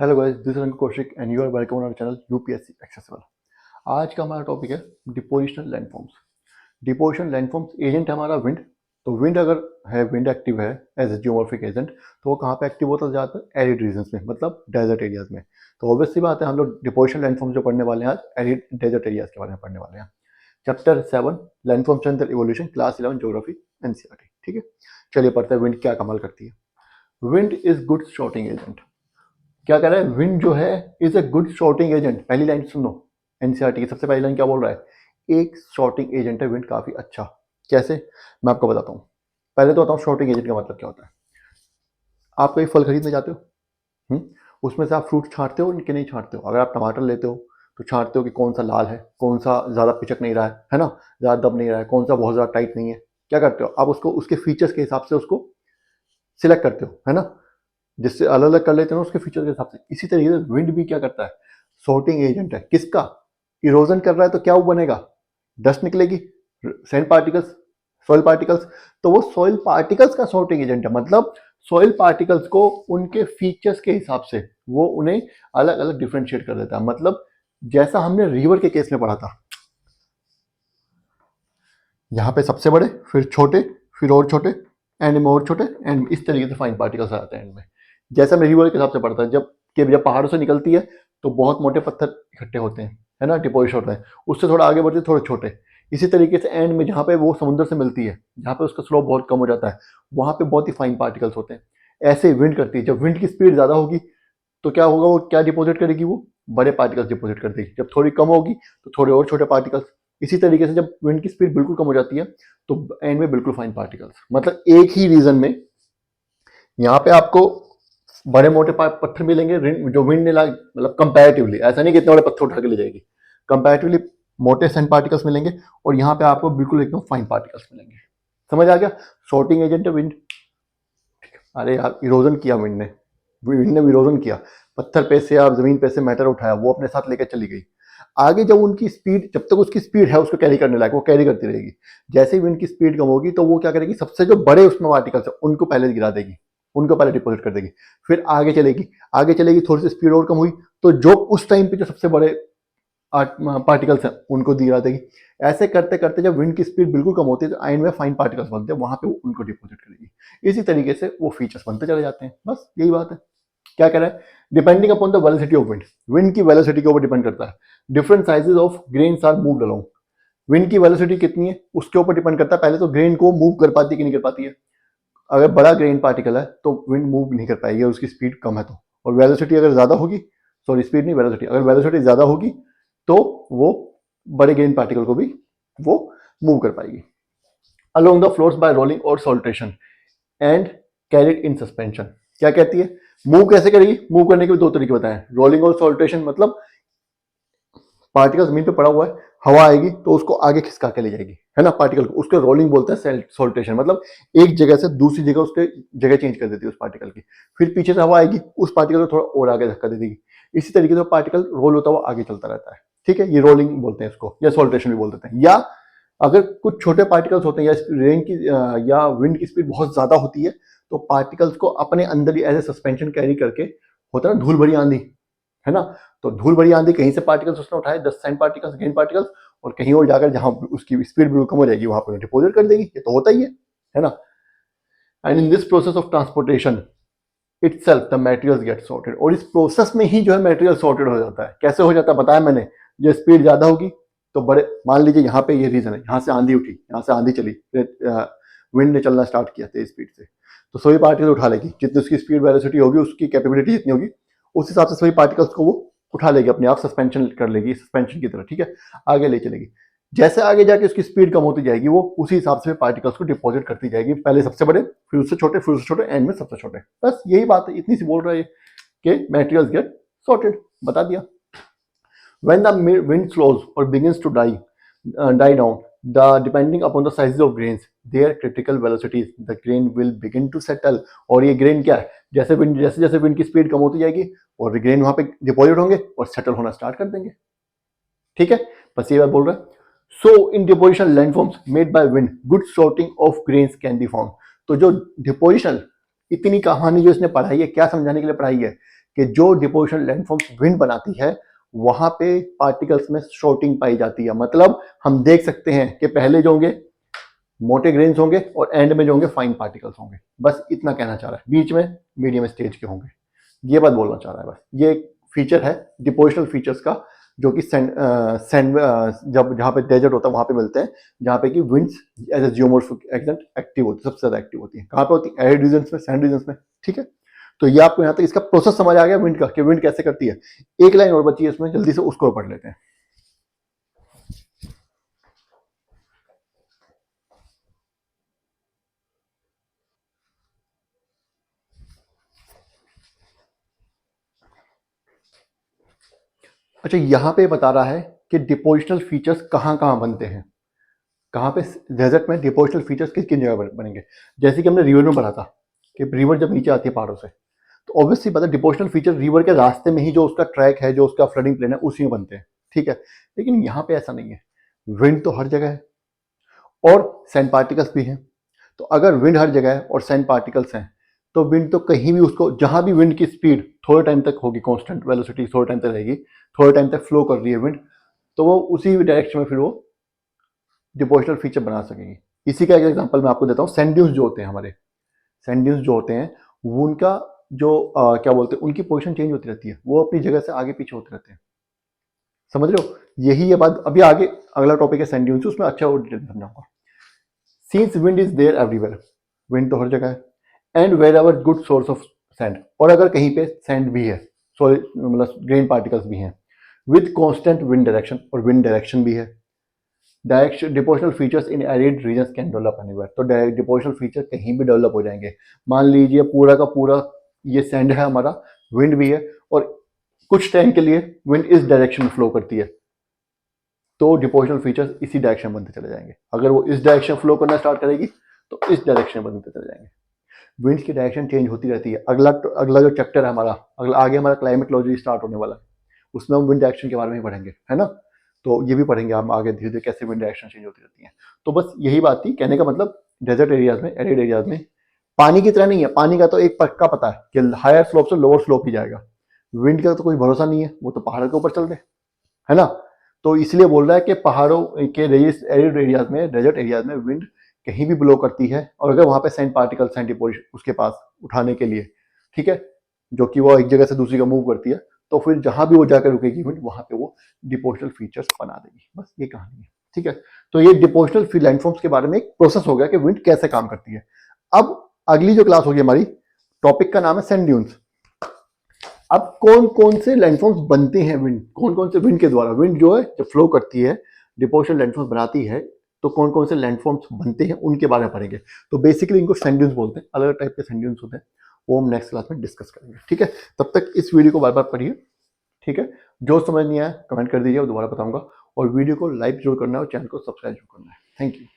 Hello guys, this is Ankur Kaushik and you are welcome on our channel UPSC accessible. आज का हमारा topic है depositional landforms. Depositional landforms agent है हमारा wind. तो विंड अगर है, विंड एक्टिव है एज ए जियोमॉर्फिक एजेंट, तो वो कहाँ पे एक्टिव होता है? ज़्यादातर एरिड रीजन्स में, मतलब डेजर्ट एरियाज में। तो ऑब्वियसली बात है, हम लोग डिपोजिशनल लैंडफॉर्म्स जो पढ़ने वाले हैं आज एरिड डेजर्ट एरियाज के बारे में पढ़ने वाले हैं। Chapter 7 landform strength and evolution, class 11 geography NCERT. ठीक है, चलिए पढ़ते हैं विंड क्या कमाल करती है। Wind is good sorting agent. क्या कह रहा है? विंड जो है is a good sorting agent. पहली लाइन सुनो, एनसीईआरटी की सबसे पहली लाइन क्या बोल रहा है? एक शॉर्टिंग एजेंट है विंड, काफी अच्छा। कैसे? मैं आपको बताता हूँ। पहले तो बताऊँ शॉर्टिंग एजेंट का मतलब क्या होता है। आप कोई फल खरीदने जाते हो, उसमें से आप फ्रूट छांटते हो कि नहीं छांटते हो? अगर आप टमाटर लेते हो तो छांटते हो कि कौन सा लाल है, कौन सा ज्यादा पिचक नहीं रहा है ना, ज्यादा दब नहीं रहा है, कौन सा बहुत ज्यादा टाइट नहीं है। क्या करते हो आप? उसको उसके फीचर्स के हिसाब से उसको सिलेक्ट करते हो, है ना। जिससे अलग अलग कर लेते हैं उसके फीचर के हिसाब से। इसी तरीके से विंड भी क्या करता है? सॉर्टिंग एजेंट है। किसका? इरोजन कर रहा है तो क्या वो बनेगा? डस्ट निकलेगी, सैंड पार्टिकल्स, सॉइल पार्टिकल्स। तो वो सॉइल पार्टिकल्स का सॉर्टिंग एजेंट है। मतलब सॉइल पार्टिकल्स को उनके फीचर्स के हिसाब से वो उन्हें अलग अलग डिफ्रेंशिएट कर देता है। मतलब जैसा हमने रिवर के केस में पढ़ा था, यहाँ पे सबसे बड़े, फिर छोटे, फिर और छोटे, एंड में और छोटे, एंड इस तरीके से फाइन पार्टिकल्स आते हैं एंड में। जैसा मैं रिवर के हिसाब से पढ़ता है, जब पहाड़ों से निकलती है तो बहुत मोटे पत्थर इकट्ठे होते हैं, है ना, डिपोजिट होता है। उससे थोड़ा आगे बढ़ते थोड़े छोटे। इसी तरीके से एंड में जहाँ पे वो समुद्र से मिलती है, जहाँ पे उसका स्लोप बहुत कम हो जाता है, वहाँ पे बहुत ही फाइन पार्टिकल्स होते हैं। ऐसे विंड करती है। जब विंड की स्पीड ज़्यादा होगी तो क्या होगा? वो क्या डिपॉजिट करेगी? वो बड़े पार्टिकल्स डिपॉजिट कर देगी। जब थोड़ी कम होगी तो थोड़े और छोटे पार्टिकल्स। इसी तरीके से जब विंड की स्पीड बिल्कुल कम हो जाती है तो एंड में बिल्कुल फाइन पार्टिकल्स। मतलब एक ही रीजन में यहाँ पे आपको बड़े मोटे पत्थर मिलेंगे जो विंड ने मतलब कंपैरेटिवली, ऐसा नहीं कि इतने बड़े पत्थर उठा के ले जाएगी, कंपैरेटिवली मोटे सैंड पार्टिकल्स मिलेंगे, और यहाँ पे आपको बिल्कुल एकदम फाइन पार्टिकल्स मिलेंगे। समझ आ गया? सॉर्टिंग एजेंट है विंड। अरे यार, इरोजन किया विंड ने इरोजन किया। पत्थर पे से या जमीन पे से मैटर उठाया, वो अपने साथ लेकर चली गई। आगे जब उनकी स्पीड, जब तक उसकी स्पीड है उसको कैरी करने लायक, वो कैरी करती रहेगी। जैसे ही विंड की स्पीड कम होगी तो वो क्या करेगी? सबसे जो बड़े उसमें पार्टिकल्स है उनको पहले गिरा देगी, उनको पहले डिपॉजिट कर देगी। फिर आगे चलेगी, आगे चलेगी, थोड़ी सी स्पीड और कम हुई तो जो उस टाइम पे जो सबसे बड़े पार्टिकल्स हैं उनको गिरा देगी। ऐसे करते करते जब विंड की स्पीड बिल्कुल कम होती है तो एंड में फाइन पार्टिकल्स बनते हैं, वहां पे वो उनको डिपॉजिट करेगी। इसी तरीके से वो फीचर्स बनते चले जाते हैं। बस यही बात है। क्या कह रहा है? Depending upon the velocity of wind. Wind की वेलोसिटी के ऊपर डिपेंड करता है। Different sizes of grains are moved along. Wind की वेलोसिटी कितनी है उसके ऊपर डिपेंड करता है। पहले तो ग्रेन को मूव कर पाती है कि नहीं कर पाती है। अगर बड़ा ग्रेन पार्टिकल है तो विंड मूव नहीं कर पाएगी, उसकी स्पीड कम है तो। और वेलोसिटी अगर ज्यादा होगी, सॉरी स्पीड नहीं, वेलोसिटी, अगर वेलोसिटी ज्यादा होगी तो वो बड़े ग्रेन पार्टिकल को भी वो मूव कर पाएगी। Along the floors by rolling और saltation and carried in suspension. क्या कहती है? मूव कैसे करेगी? मूव करने के भी दो तरीके बताएं, रोलिंग और सॉल्टेशन। मतलब पार्टिकल जमीन पे पड़ा हुआ है, हवा आएगी तो उसको आगे खिसका के ले जाएगी, है ना, पार्टिकल को। उसके रोलिंग बोलते हैं, सॉल्टेशन। मतलब एक जगह से दूसरी जगह उसके जगह चेंज कर देती है उस पार्टिकल की। फिर पीछे से हवा आएगी, उस पार्टिकल को थोड़ा और आगे धक्का दे देगी। इसी तरीके से पार्टिकल रोल होता हुआ आगे चलता रहता है। ठीक है, ये रोलिंग बोलते हैं इसको, या सॉल्टेशन भी बोल देते हैं। या अगर कुछ छोटे पार्टिकल्स होते हैं या रेन की या विंड की स्पीड बहुत ज्यादा होती है तो पार्टिकल्स को अपने अंदर ही एज ए सस्पेंशन कैरी करके, होता है ना धूल भरी आंधी, है ना। तो धूल भरी आंधी, कहीं से पार्टिकल्स उसने उठाए, 10 सैंड पार्टिकल्स, ग्रेन पार्टिकल्स, और कहीं और जाकर जहां उसकी स्पीड बिल्कुल कम हो जाएगी वहां पर डिपॉजिट कर देगी। ये तो होता ही है ना। And in this process of transportation itself the materials get sorted. और इस प्रोसेस में ही जो है मटेरियल सॉर्टेड हो जाता है। कैसे हो जाता है बताया मैंने। जो स्पीड ज्यादा होगी तो बड़े, मान लीजिए यहाँ पे ये रीजन है, यहाँ से आंधी उठी, यहाँ से आंधी चली, विंड ने चलना स्टार्ट किया तेज स्पीड से, तो सभी पार्टिकल उठा लेगी। जितनी उसकी स्पीड वेलोसिटी होगी, उसकी कैपेबिलिटी जितनी होगी, उस हिसाब से सभी पार्टिकल्स को वो उठा लेगी, अपने आप सस्पेंशन कर लेगी, सस्पेंशन की तरह। ठीक है, आगे ले चलेगी। जैसे आगे जाके उसकी स्पीड कम होती जाएगी, वो उसी हिसाब से पार्टिकल्स को डिपॉजिट करती जाएगी। पहले सबसे बड़े, फिर उससे छोटे, फिर उससे छोटे, एंड में सबसे छोटे। बस यही बात है, इतनी सी बोल रहा है कि मटेरियल्स गेट सॉर्टेड। बता दिया। When the wind slows or begins to die down, depending upon the sizes of grains, their critical velocities, the grain will begin to settle. और ये ग्रेन क्या है? जैसे जैसे विंड की स्पीड कम होती जाएगी और ग्रेन वहां पे डिपॉजिट होंगे और सेटल होना स्टार्ट कर देंगे। ठीक है, बस ये बात बोल रहा है। So in depositional landforms made by wind, good sorting of grains can be found. तो जो डिपोजिशनल, इतनी कहानी जो इसने पढ़ाई है, क्या समझाने के लिए पढ़ाई है कि जो डिपोजिशन लैंडफॉर्म्स विंड बनाती है वहां पे पार्टिकल्स में शॉर्टिंग पाई जाती है। मतलब हम देख सकते हैं कि पहले जो होंगे मोटे ग्रेन्स होंगे और एंड में जो होंगे फाइन पार्टिकल्स होंगे। बस इतना कहना चाह रहा है, बीच में मीडियम स्टेज के होंगे, ये बात बोलना चाह रहा है बस। ये एक फीचर है डिपोजिशनल फीचर्स का जो कि सैंड जब जहाँ पे डेजर्ट होता है वहां पे मिलते हैं, जहाँ पे कि winds as a geomorphic agent active होती है, सबसे ज्यादा एक्टिव होती है। कहाँ पे होती है? एरिड रीजन्स में, सैंड रीजन्स में। ठीक है, तो ये आपको यहाँ तक इसका प्रोसेस समझ आ गया विंड का, कि विंड कैसे करती है। एक लाइन और बची है इसमें, जल्दी से उसको पढ़ लेते हैं। अच्छा, यहाँ पे बता रहा है कि डिपोजिशनल फीचर्स कहाँ कहाँ बनते हैं, कहाँ पे डेजर्ट में डिपोजिशनल फीचर्स किस किन जगह बनेंगे। जैसे कि हमने रिवर में पढ़ा था कि रिवर जब नीचे आती है पहाड़ों से, तो ऑब्वियसली पता है डिपोजिशनल फीचर रिवर के रास्ते में ही जो उसका ट्रैक है, जो उसका फ्लडिंग प्लेन है, उसी में बनते हैं। ठीक है, लेकिन यहाँ पे ऐसा नहीं है। विंड तो हर जगह है और सैंड पार्टिकल्स भी हैं। तो अगर विंड हर जगह है और सैंड पार्टिकल्स हैं, तो विंड तो कहीं भी, उसको जहां भी विंड की स्पीड थोड़े टाइम तक होगी, कांस्टेंट वेलोसिटी थोड़े टाइम तक रहेगी, थोड़े टाइम तक फ्लो कर रही है विंड, तो वो उसी डायरेक्शन में फिर वो डिपोजिशनल फीचर बना सकेगी। इसी का एक एग्जांपल मैं आपको देता हूँ। सैंड ड्यून्स जो होते हैं हमारे, सैंड ड्यून्स जो होते हैं वो उनका जो क्या बोलते हैं, उनकी पोजीशन चेंज होती रहती है, वो अपनी जगह से आगे पीछे होते रहते हैं। समझ रहे हो? यही ये बात अभी आगे अगला टॉपिक है सैंड ड्यून्स, उसमें अच्छा और डिटेल समझाऊंगा। Since wind is there everywhere, wind तो हर जगह है, and wherever good source of sand, और अगर कहीं पे सैंड भी है, सॉलिड मतलब ग्रेन पार्टिकल्स भी हैं, with constant wind direction, और wind डायरेक्शन भी है, direction depositional features in arid regions can develop anywhere, तो डिपोजिशनल फीचर कहीं भी डेवलप हो जाएंगे। मान लीजिए पूरा का पूरा ये सैंड है हमारा, विंड भी है, और कुछ टाइम के लिए विंड इस डायरेक्शन में फ्लो करती है, तो डिपोजिशनल फीचर्स इसी डायरेक्शन बनते चले जाएंगे। अगर वो इस डायरेक्शन फ्लो करना स्टार्ट करेगी तो इस डायरेक्शन बनते चले जाएंगे। विंड्स की डायरेक्शन चेंज होती रहती है। अगला जो चैप्टर है हमारा, अगला आगे हमारा क्लाइमेटोलॉजी स्टार्ट होने वाला है, उसमें हम विंड डायरेक्शन के बारे में ही पढ़ेंगे, है ना। तो ये भी पढ़ेंगे हम आगे धीरे धीरे कैसे विंड डायरेक्शन चेंज होती रहती है। तो बस यही बात थी, कहने का मतलब डेजर्ट एरियाज में, एरिड एरियाज में पानी की तरह नहीं है। पानी का तो एक पक्का पता है कि हायर स्लोप से लोअर स्लोप ही जाएगा। विंड का तो कोई भरोसा नहीं है, वो तो पहाड़ के ऊपर चल रहे, है ना। तो इसलिए बोल रहा है कि पहाड़ों के एरिड एरियाज में, डेजर्ट एरियाज में विंड कहीं भी ब्लो करती है, और अगर वहां पे सैंड पार्टिकल, सैंड डिपोजिशन उसके पास उठाने के लिए, ठीक है, जो कि वो एक जगह से दूसरी का मूव करती है, तो फिर जहां भी वो जाकर रुकेगी विंड, वहां पे वो डिपोजिशनल फीचर्स बना देगी। बस ये कहानी है, ठीक है। तो ये डिपोजिशनल लैंडफॉर्म्स के बारे में एक प्रोसेस हो गया कि विंड कैसे काम करती है। अब अगली जो क्लास होगी हमारी, टॉपिक का नाम है सैंड ड्यून्स। अब कौन कौन से लैंडफॉर्म्स बनते हैं विंड, कौन कौन से विंड के द्वारा, विंड जो है जब फ्लो करती है, डिपोजिशनल लैंडफॉर्म्स बनाती है, तो कौन कौन से लैंडफॉर्म्स बनते हैं उनके बारे में पढ़ेंगे। तो बेसिकली इनको सैंड ड्यून्स बोलते हैं, अलग अलग टाइप के सैंड ड्यून्स होते हैं, वो हम नेक्स्ट क्लास में डिस्कस करेंगे, ठीक है। तब तक इस वीडियो को बार बार पढ़िए, ठीक है। जो समझ नहीं आया कमेंट कर दीजिए, दोबारा बताऊंगा। और वीडियो को लाइक जरूर करना है और चैनल को सब्सक्राइब जरूर करना है। Thank you.